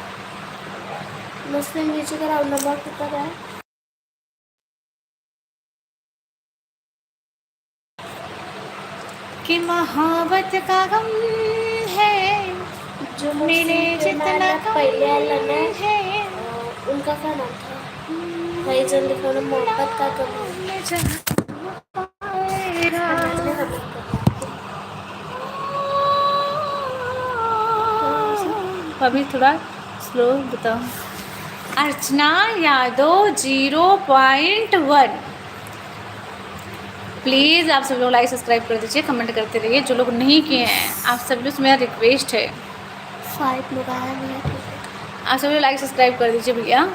मुस्लिम म्यूजिक का नंबर कितना है? कि मोहब्बत का गम है जो मेरे मुस्लिम के जितना नाना कम पहले आला ना, है। उनका क्या नाम था? भाई जन लिखा ना मोहब्बत का गम है। मैं जहाँ पाएगा। नाचने का मन कर रहा है। अभी थोड़ा स्लो बताओ। अर्चना यादव 0.1। प्लीज़ आप सब लोग लाइक सब्सक्राइब कर दीजिए, कमेंट करते रहिए, जो लोग नहीं किए हैं आप सब लोग से मेरा रिक्वेस्ट है। 5 लोग आया मेरा। आप सब लोग लाइक सब्सक्राइब कर दीजिए भैया।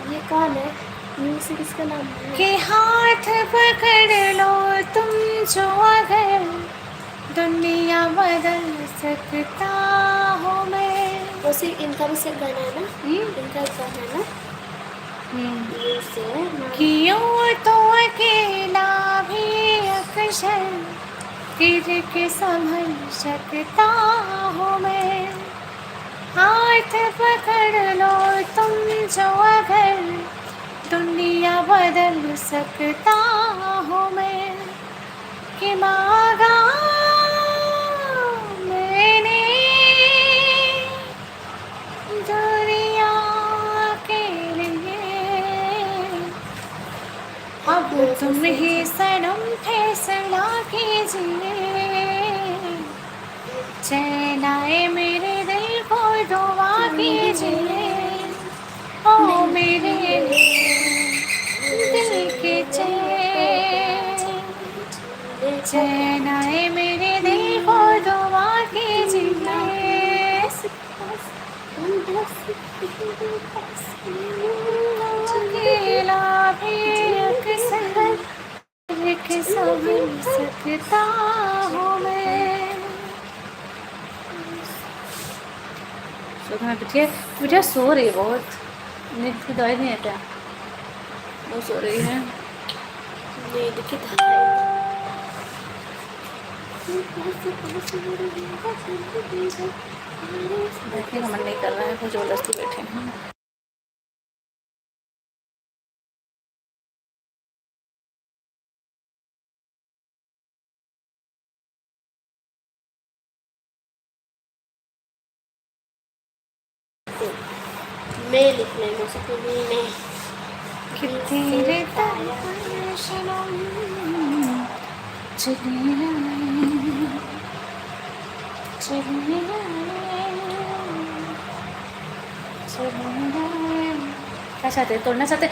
ये कौन है? म्यूजिक इसका नाम है। कि हाथ पकड़ लो तुम जो अगर दुनिया बदल सकता हूँ मैं। वैसे इनका भी सिर्फ गाना है ना? इनका एक गाना है ना? ये से नाम कि यूँ तो अकेला भी अक्सर गिर के संभल सकता हूँ मैं। हाथ पकड़ लो तुम जो अगर दुनिया बदल सकता हूँ मैं। कि मांगा मैंने दुनिया के लिए, अब तुम ही सनम फैसला कीजिए। चैन आए मेरे दिल को दुआ कीजिए। ओ मेरे दिल के चैन आए मेरे दिल को दुआ कीजिए। अकेला भी अक्सर के संभल सकता हूँ मैं। बिटिया बिटिया सो रही है बहुत, नींद की दवाई नहीं है क्या? वो सो रही है। नींद की बैठने का मन नहीं कर रहा है, वो जबरदस्ती बैठे हैं। मैं लिख लेना सकूँगी मैं कि तेरे दर पर सनम चले आए, चले आए, चले आए। क्या चाहते, तोड़ना चाहते?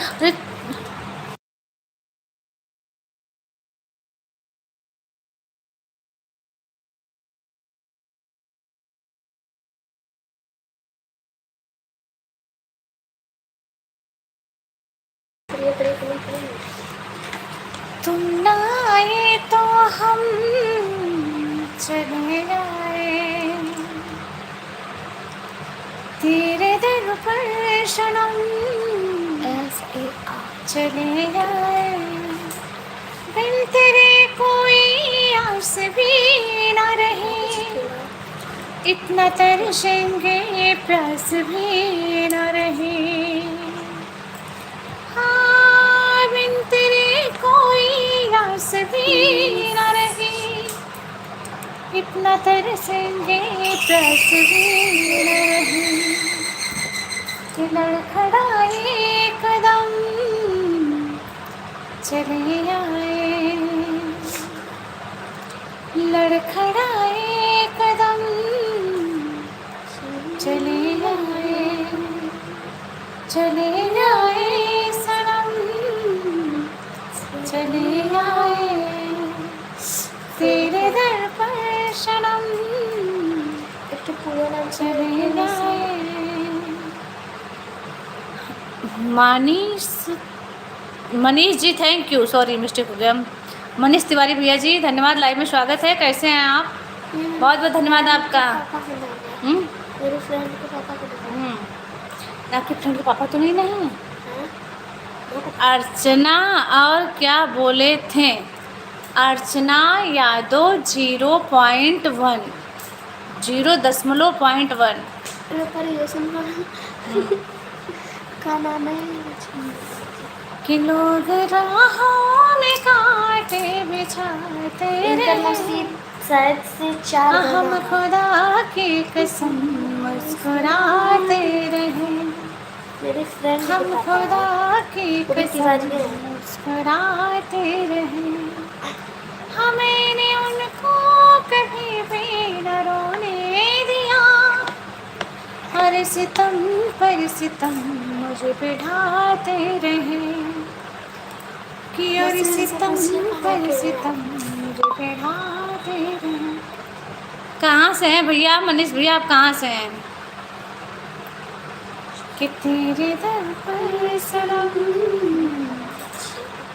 अरे तुम ना आए तो हम चले आए, तेरे दर पर सनम चले आए, बिन तेरे कोई आस भी ना रही, इतना तरसेंगे प्यास भी ना रही। हाँ, बिन तेरे कोई आस भी ना रही, इतना तरसेंगे प्यास भी ना रही। कि लड़खड़ाए कदम चले आए, लड़खड़ाए कदम चले आए, चले आए सनम चले आए, तेरे दर पर सनम एक तो पूरा नाम चले आए। Manish ji thank you, sorry mistake हो गया। मनीष तिवारी भैया जी धन्यवाद, लाइव में स्वागत है। कैसे हैं आप? बहुत बहुत धन्यवाद आपका। मेरे फ्रेंड के पापा को देखो। आपके फ्रेंड के पापा तो नहीं ना हैं? हाँ? अर्चना और क्या बोले थे? अर्चना यादव 0.1 0.1 पर ये सुन का नाम है कि लोग राहों में कांटे बिछाते इनका रहे, नसीब शायद से 4 हम गाना है। खुदा की कसम मुस्कुराते रहे, मेरे फ्रेंड के हम पापा खुदा की वो भी कसम तिवारी हैं। मुस्कुराते रहे, हमें ने उनको कभी भी न रोने दिया, हर सितम पर सितम मुझे बिठाते रहे, कि और सितम पर सितम मुझे बिठाते रहे। कहाँ से हैं भैया? मनीष भैया आप कहाँ से हैं? कि तेरे दर पर सनम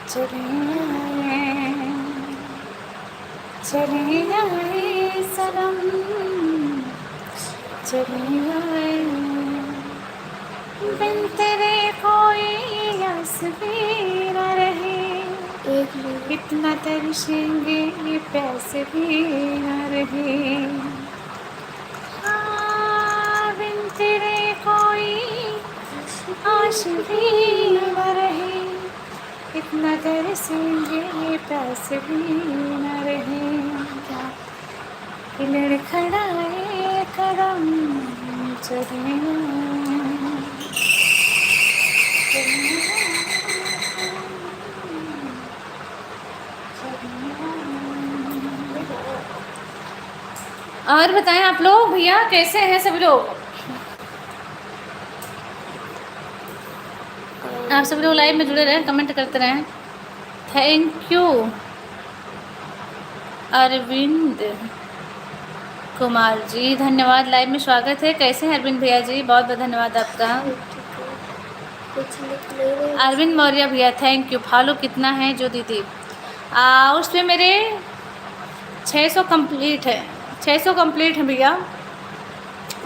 चले आए, चले आए सनम चले आए, बिन तेरे कोई आस भी न रहे, एक मिनट इतना तरसेंगे प्यास भी न रहे। हाँ, बिन तेरे कोई आस भी न रहे, इतना तरसेंगे प्यास भी न रहे। कि लड़खड़ाए कदम चले और बताएं आप लोग भैया कैसे हैं सब लोग? आप सब लोग लाइव में जुड़े रहें, कमेंट करते रहें। थैंक यू अरविंद कुमार जी, धन्यवाद, लाइव में स्वागत है। कैसे हैं अरविंद भैया जी? बहुत बहुत धन्यवाद आपका। कुछ लिख ले रहे अरविंद मौर्य भैया थैंक यू। फॉलो कितना है जो दीदी? उस पर मेरे 600 कंप्लीट है, 600 कंप्लीट है भैया।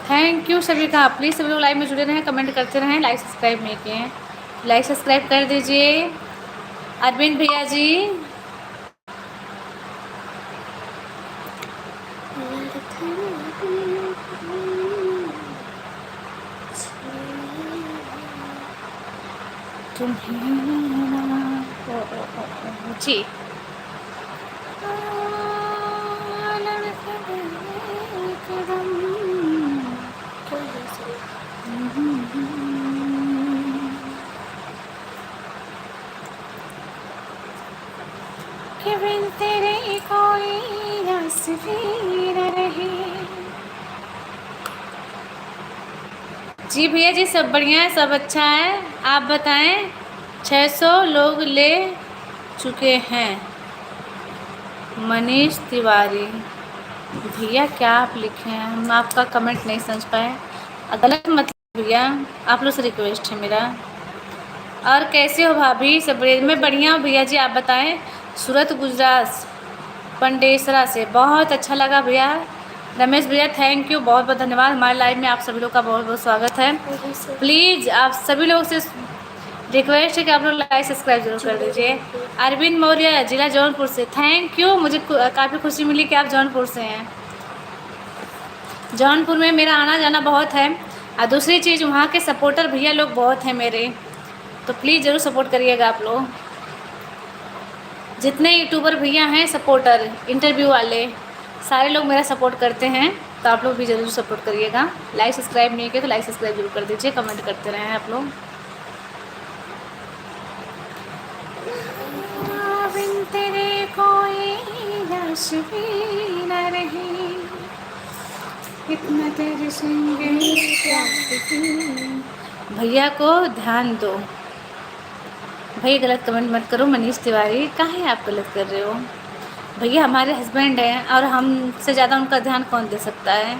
थैंक यू सभी का। प्लीज़ सभी लोग लाइव में जुड़े रहें, कमेंट करते रहें। लाइक सब्सक्राइब नहीं किए हैं, लाइक सब्सक्राइब कर दीजिए अरविंद भैया जी। जी जी भैया जी, सब बढ़िया है, सब अच्छा है। आप बताएं। 600 लोग ले चुके हैं। मनीष तिवारी। भैया क्या आप लिखे हैं, हम आपका कमेंट नहीं समझ पाए। गलत मत भैया, आप लोग से रिक्वेस्ट है मेरा। और कैसे हो भाभी? सब मैं बढ़िया हूँ भैया जी, आप बताएं। सूरत गुजरात पंडेसरा से बहुत अच्छा लगा भैया। रमेश भैया थैंक यू, बहुत बहुत धन्यवाद। हमारे लाइव में आप सभी लोग का बहुत बहुत स्वागत है। प्लीज़ आप सभी लोग से रिक्वेस्ट है कि आप लोग लाइक सब्सक्राइब जरूर कर दीजिए। अरविंद मौर्य, जिला जौनपुर से, थैंक यू। मुझे काफ़ी खुशी मिली कि आप जौनपुर से हैं। जौनपुर में मेरा आना जाना बहुत है। और दूसरी चीज़, वहाँ के सपोर्टर भैया लोग बहुत हैं मेरे, तो प्लीज़ ज़रूर सपोर्ट करिएगा आप लोग। जितने यूट्यूबर भैया हैं सपोर्टर, इंटरव्यू वाले, सारे लोग मेरा सपोर्ट करते हैं, तो आप लोग भी ज़रूर सपोर्ट करिएगा। लाइक सब्सक्राइब नहीं किया तो लाइक सब्सक्राइब जरूर कर दीजिए, कमेंट करते रहें आप लोग। बिन तेरे कोई रस भी न रही, इतना तेरे संग भैया को ध्यान दो। भैया गलत कमेंट मत करो। मनीष तिवारी, काहे आप गलत कर रहे हो? भैया हमारे हस्बैंड हैं और हमसे ज़्यादा उनका ध्यान कौन दे सकता है।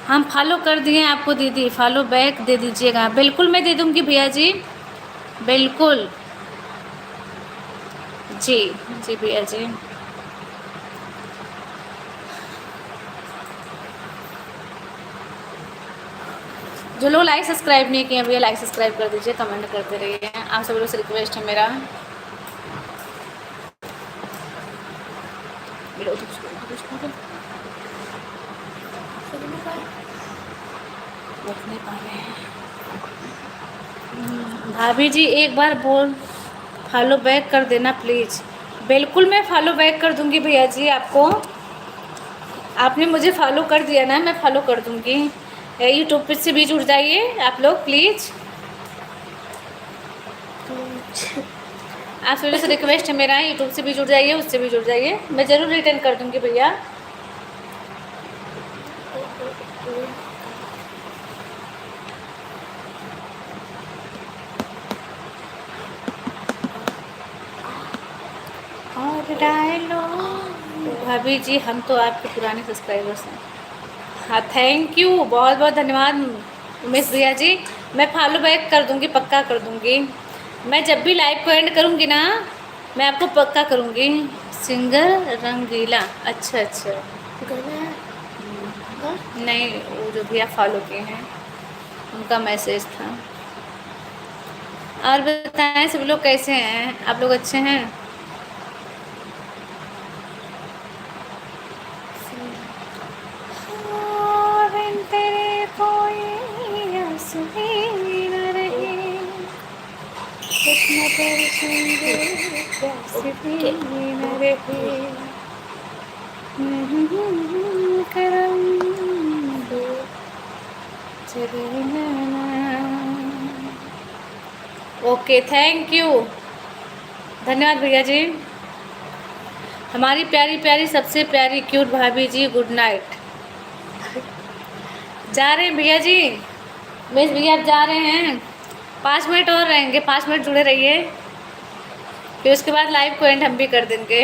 हम फॉलो कर दिए आपको दीदी, फॉलो बैक दे दीजिएगा। बिल्कुल मैं दे दूँगी भैया जी, बिल्कुल जी। जी भैया जी। जो लोग लाइक सब्सक्राइब नहीं किए भैया लाइक सब्सक्राइब कर दीजिए, कमेंट करते रहिए। आप सभी लोग से रिक्वेस्ट है मेरा। भाभी जी एक बार बोल फॉलो बैक कर देना प्लीज़। बिल्कुल मैं फॉलो बैक कर दूंगी भैया जी आपको। आपने मुझे फॉलो कर दिया ना, मैं फॉलो कर दूंगी। यूट्यूब पे से भी जुड़ जाइए आप लोग प्लीज़। आप सभी से रिक्वेस्ट है मेरा, यूट्यूब से भी जुड़ जाइए, उससे भी जुड़ जाइए, मैं ज़रूर रिटर्न कर दूंगी भैया। और डायलो भाभी जी, हम तो आपके पुराने सब्सक्राइबर्स हैं। हाँ थैंक यू, बहुत बहुत धन्यवाद उमेश भैया जी। मैं फॉलो बैक कर दूंगी, पक्का कर दूंगी। मैं जब भी लाइव को एंड करूंगी ना, मैं आपको पक्का करूंगी। सिंगर रंगीला, अच्छा अच्छा। नहीं, वो जो भैया फॉलो किए हैं उनका मैसेज था। और बताएं सब लोग कैसे हैं? आप लोग अच्छे हैं? तेरे कोई आस भी न रही, कितना तेरे संग प्यास भी न रही, करम दो चले ना। ओके थैंक यू, धन्यवाद भैया जी। हमारी प्यारी प्यारी सबसे प्यारी क्यूट भाभी जी, गुड नाइट। जा रहे हैं भैया जी, मिस भैया आप जा रहे हैं। 5 मिनट और रहेंगे, 5 मिनट जुड़े रहिए, फिर उसके बाद लाइव को एंड हम भी कर देंगे।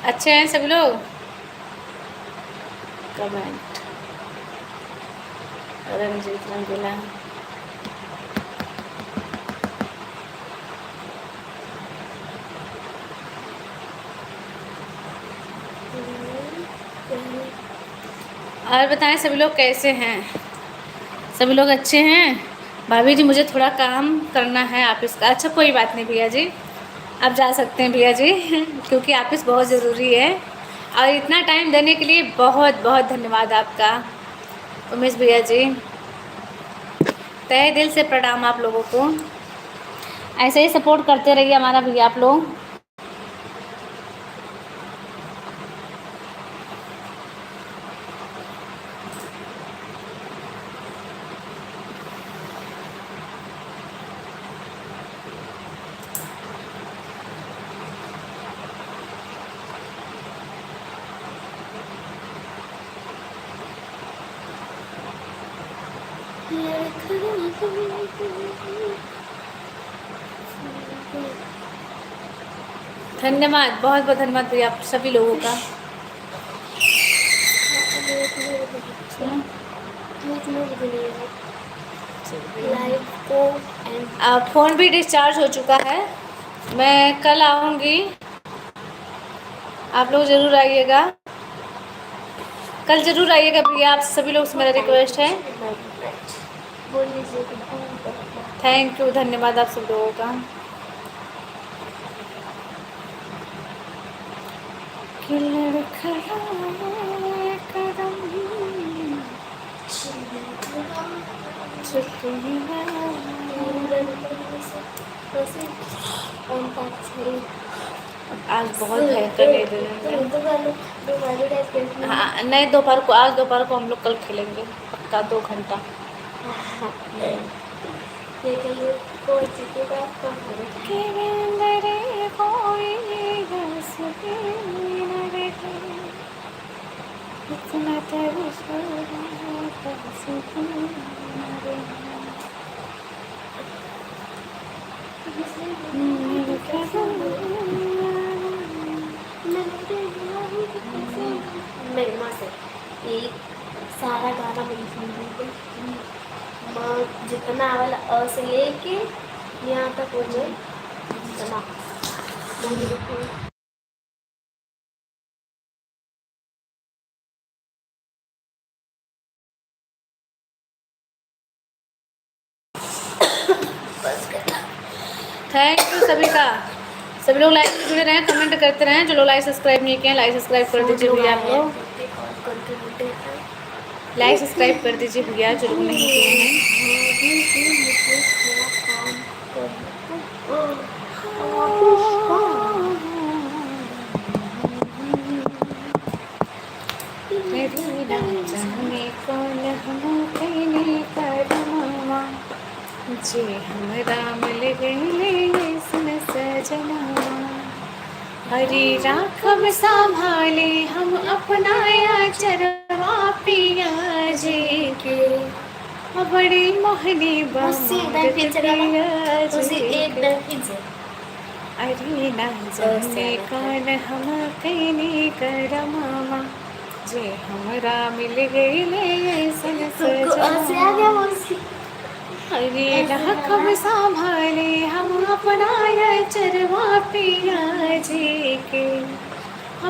अच्छे हैं सभी लोग? कमेंट रंजीत रंगीला। और बताएं सभी लोग कैसे हैं? सभी लोग अच्छे हैं? भाभी जी मुझे थोड़ा काम करना है ऑफिस का। अच्छा कोई बात नहीं भैया जी, आप जा सकते हैं भैया जी क्योंकि ऑफिस बहुत ज़रूरी है। और इतना टाइम देने के लिए बहुत बहुत धन्यवाद आपका उमेश भैया जी। तहे दिल से प्रणाम आप लोगों को। ऐसे ही सपोर्ट करते रहिए हमारा भैया आप लोग। धन्यवाद, बहुत बहुत धन्यवाद भैया आप सभी लोगों का। लाइव को एंड फ़ोन भी डिस्चार्ज हो चुका है। मैं कल आऊँगी, आप लोग ज़रूर आइएगा, कल ज़रूर आइएगा भैया, आप सभी लोग से मेरा रिक्वेस्ट है। बोल लीजिए। थैंक यू, धन्यवाद आप सब लोगों का। आज बहुत भयंकर नींद है। हाँ नहीं, दोपहर को, आज दोपहर को हम लोग कल खेलेंगे पक्का 2 घंटा। मेरी माँ से ये सारा गाना मेरी सुन रही माँ, जितना वाला अ से लेके यहाँ तक हो जाए जितना थैंक यू सभी का। सभी लोग लाइक से जुड़े रहें, कमेंट करते रहें। जो लोग लाइक सब्सक्राइब नहीं किए हैं लाइक सब्सक्राइब कर दीजिए भैया। आप लोग लाइक सब्सक्राइब कर दीजिए भैया जो लोग नहीं किए हैं। जी हमरा मिल गई सजना, हरी राखब संभाले हम अपनाया चरवा पिया जी के, बड़ी मोहनी अरे ना जाने कौन हम कहीं कर मामा जे हमरा मिल गई हरे राखब संभाले हम अपनाया चरवा पिया जी के,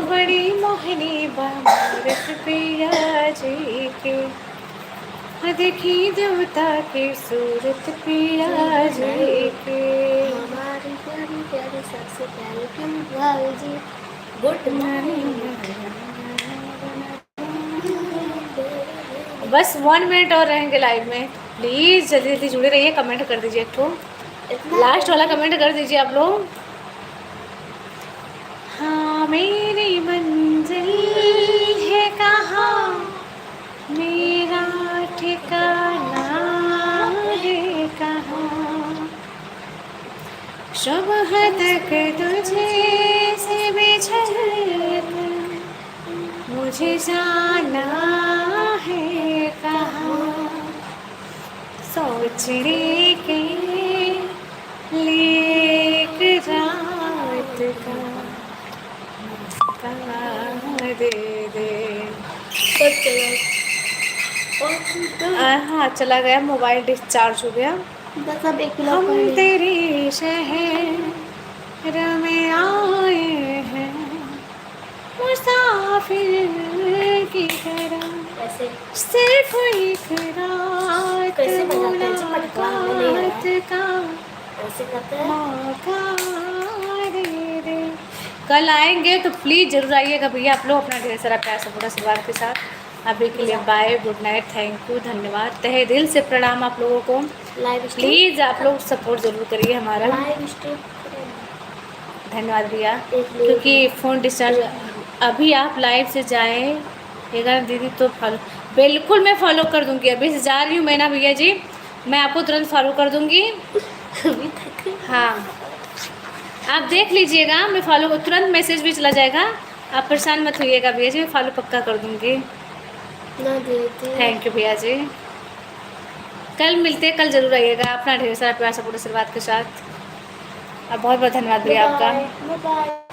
बड़ी मोहनी बारत पिया जी के, देखी देवता की सूरत पिया जी के, हमारी प्यारी प्यारी सबसे प्यारी प्यारी जी। Good morning. बस 1 मिनट और रहेंगे लाइव में, प्लीज़ जल्दी जल्दी जुड़े रहिए, कमेंट कर दीजिए। एक तो लास्ट वाला कमेंट कर दीजिए आप लोग। हाँ मेरी मंजिल है कहाँ, मेरा ठिकाना है कहाँ, सुबह तक तुझे से बिछड़ मुझे जाना है कहाँ, सोचने के लिए एक रात का दे दे। हाँ चला गया, मोबाइल डिस्चार्ज हो गया। हम तेरे शहर में आए हैं मुसाफिर की तरह, सिर्फ एक रात मुलाकात का मौका दे दे। कल आएंगे तो प्लीज़ ज़रूर आइएगा भैया। आप लोग अपना ढेर सारा प्यार सपोर्ट आशीर्वाद के साथ अभी के लिए bye, good night, thank you, धन्यवाद, तहे दिल से प्रणाम आप लोगों को। प्लीज़ आप लोग सपोर्ट ज़रूर करिए हमारा। धन्यवाद भैया, क्योंकि फ़ोन डिस्चार्ज। अभी आप लाइव से जाएँ दीदी तो फॉलो, बिल्कुल मैं फॉलो कर दूंगी। अभी से जा रही हूँ मैं ना भैया जी, मैं आपको तुरंत फॉलो कर दूंगी। हाँ आप देख लीजिएगा, मैं फॉलो तुरंत मैसेज भी चला जाएगा, आप परेशान मत होइएगा भैया जी, मैं फॉलो पक्का कर दूंगी। थैंक यू भैया जी। कल मिलते हैं, कल जरूर आइएगा, अपना ढेर सारा प्यार सपोर्ट आशीर्वाद के साथ। और बहुत बहुत धन्यवाद भैया आपका। Bye bye.